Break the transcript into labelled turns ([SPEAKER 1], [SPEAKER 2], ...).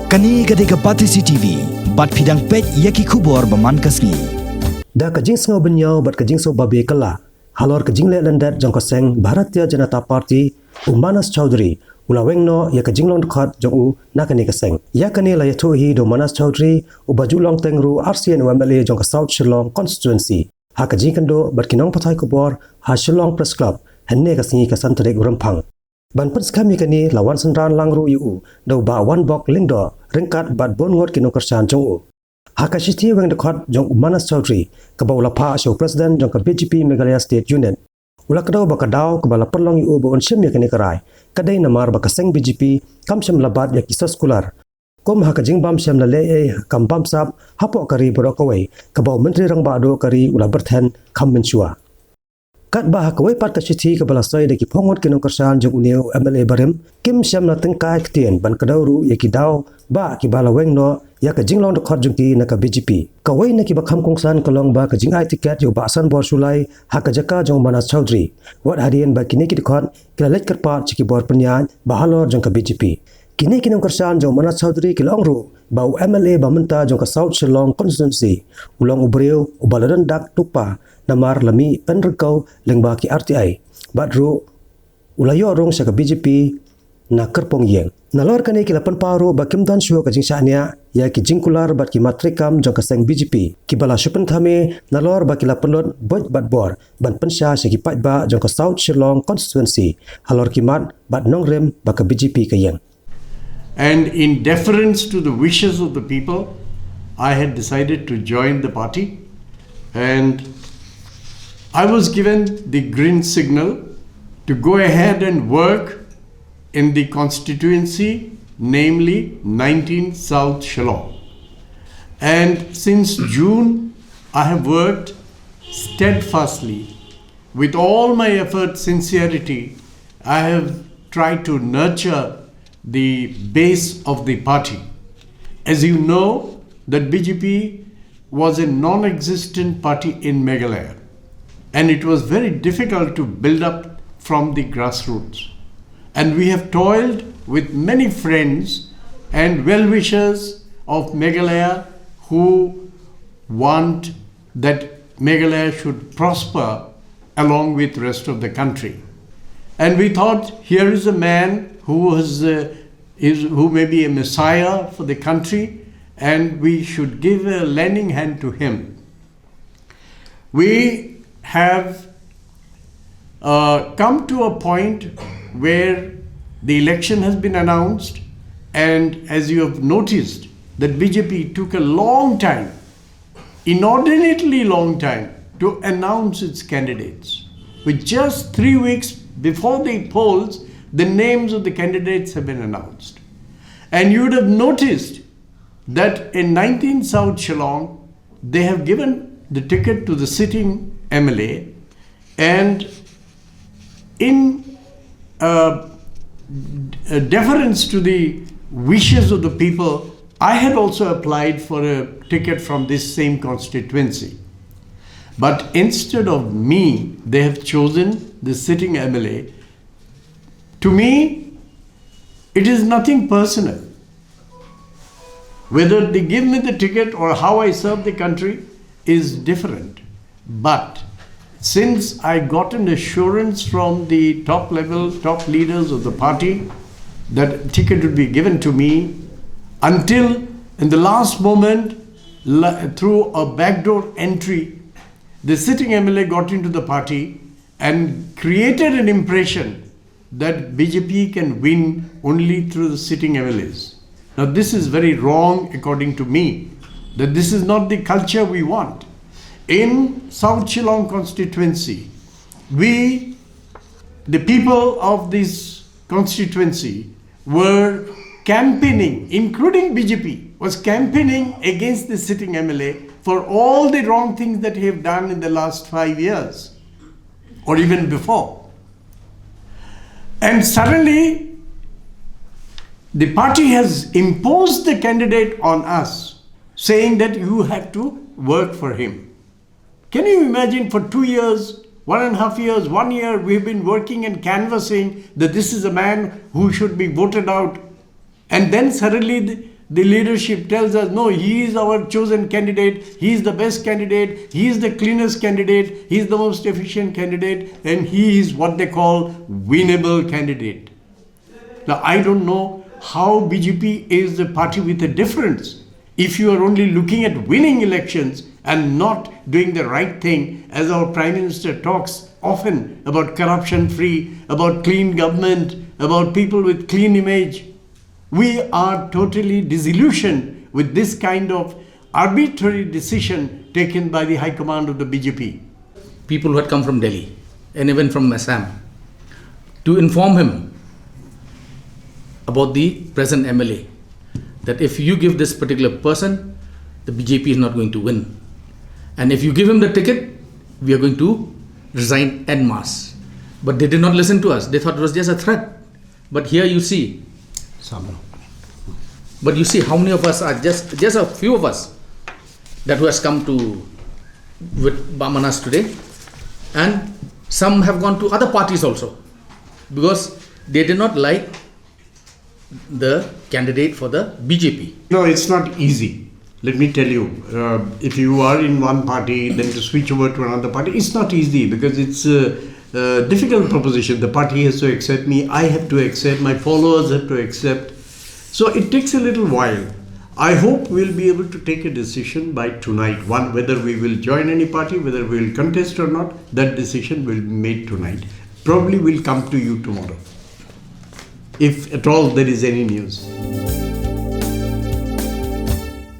[SPEAKER 1] Kani kadika Patrisi TV, bat pidang pej yaki kubor baman kasni.
[SPEAKER 2] Da kajing sengaw benyau bat kajing so babi kala. Halor kajing le landat jong koseng Bharatiya Janata Party Manas Choudhury. Ula Weng no ya Jinglong Dkhot jong u nakani kaseng. Ya kani la yathu hi do Manas Choudhury u bajulong tengru RCN MLA jong ka South Shillong constituency. Ha kajing kando bat kinong pathai kubor ha Shillong Press Club henne kasingi kasan terek urampang. Ban pens kami kani lawan sendran langru yu do ba one bok lingdo Ryngkat bat bon ngot kinong kersan jong u. Hakashiti Weng Dkhot jong Manas Choudhury kabaw lapa show president jong ka BJP Meghalaya State Unit. Ula kadaw bakadaw kabala perlong yu bo onsyem yakani karai. Kadai namar bakaseng BJP kam syem labat yak isa skular. Kom hakajing bam syem lale kam bam sap hapo kari borokawai kabaw menteri rangba do kari ula berthen kam mensua. Kat bah kawai pat kashiti kabala soy deki pongot kinong kersan jong uneu MLA barem kim syem na tengkai ktien ban kadaw ru yaki daw ba kibala Weng no ya ka Jinglong Dkhot jungki na ka BJP. Kawai na kibakham kongsan kalong ba ka jingai tiket yo basan bor sulai ha ka jaka jong Manas Choudhury. Wat hadian ba kini ki Dkhot kilalet kerpat chiki bor penyan bahalor jong ka BJP. Kini kinong kersan jong Manas Choudhury kilong ru bau MLA ba menta jong ka South Shillong constituency. Ulong ubreu ubaladan dak tupa namar lami penrekau lengba ki RTI. Badru ulayo rong sa ka BJP na kerpong yeng. Nalor kani kilapan paru bakim dan syuh kajing syahnya ya ki jingkular bat ki matrikam jong kaseng BJP. Kibala syupen thame nalor ba kilapan lot boj bat bor ban pensya syaki pat ba jong ka South Shillong constituency. Halor kimat bat nongrem ba ka BJP kayeng.
[SPEAKER 3] And in deference to the wishes of the people, I had decided to join the party, and I was given the green signal to go ahead and work in the constituency, namely 19 South Shillong. And since June, I have worked steadfastly with all my effort, sincerity. I have tried to nurture the base of the party. As you know, that BJP was a non-existent party in Meghalaya, and it was very difficult to build up from the grassroots. And we have toiled with many friends and well-wishers of Meghalaya who want that Meghalaya should prosper along with the rest of the country. And we thought, here is a man who may be a messiah for the country, and we should give a lending hand to him. We have come to a point where the election has been announced, and as you have noticed, that BJP took a long time, inordinately long time, to announce its candidates. With just 3 weeks before the polls, the names of the candidates have been announced. And you would have noticed that in 19 South Shillong, they have given the ticket to the sitting MLA, and in deference to the wishes of the people, I had also applied for a ticket from this same constituency. But instead of me, they have chosen the sitting MLA. To me, it is nothing personal. Whether they give me the ticket or how I serve the country is different. But since I got an assurance from the top leaders of the party that ticket would be given to me, until in the last moment, through a backdoor entry, the sitting MLA got into the party and created an impression that BJP can win only through the sitting MLAs. Now this is very wrong according to me, that this is not the culture we want. In South Shillong constituency, the people of this constituency were campaigning, including BJP, was campaigning against the sitting MLA for all the wrong things that he have done in the last 5 years, or even before. And suddenly, the party has imposed the candidate on us, saying that you have to work for him. Can you imagine, for 2 years, 1.5 years, 1 year, we've been working and canvassing that this is a man who should be voted out. And then suddenly the leadership tells us, no, he is our chosen candidate, he is the best candidate, he is the cleanest candidate, he is the most efficient candidate, and he is what they call winnable candidate. Now, I don't know how BJP is the party with a difference. If you are only looking at winning elections and not doing the right thing, as our Prime Minister talks often about corruption-free, about clean government, about people with clean image, we are totally disillusioned with this kind of arbitrary decision taken by the High Command of the BJP.
[SPEAKER 4] People who had come from Delhi and even from Assam to inform him about the present MLA, that if you give this particular person, the BJP is not going to win. And if you give him the ticket, we are going to resign en masse. But they did not listen to us. They thought it was just a threat. But here you see, but you see how many of us are just a few of us that who has come to with Bamanas today, and some have gone to other parties also because they did not like the candidate for the BJP.
[SPEAKER 3] No, it's not easy. Let me tell you, if you are in one party, then to switch over to another party, it's not easy because it's a difficult proposition. The party has to accept me, I have to accept, my followers have to accept. So it takes a little while. I hope we'll be able to take a decision by tonight. One, whether we will join any party, whether we will contest or not, that decision will be made tonight. Probably will come to you tomorrow, if at all there is any news.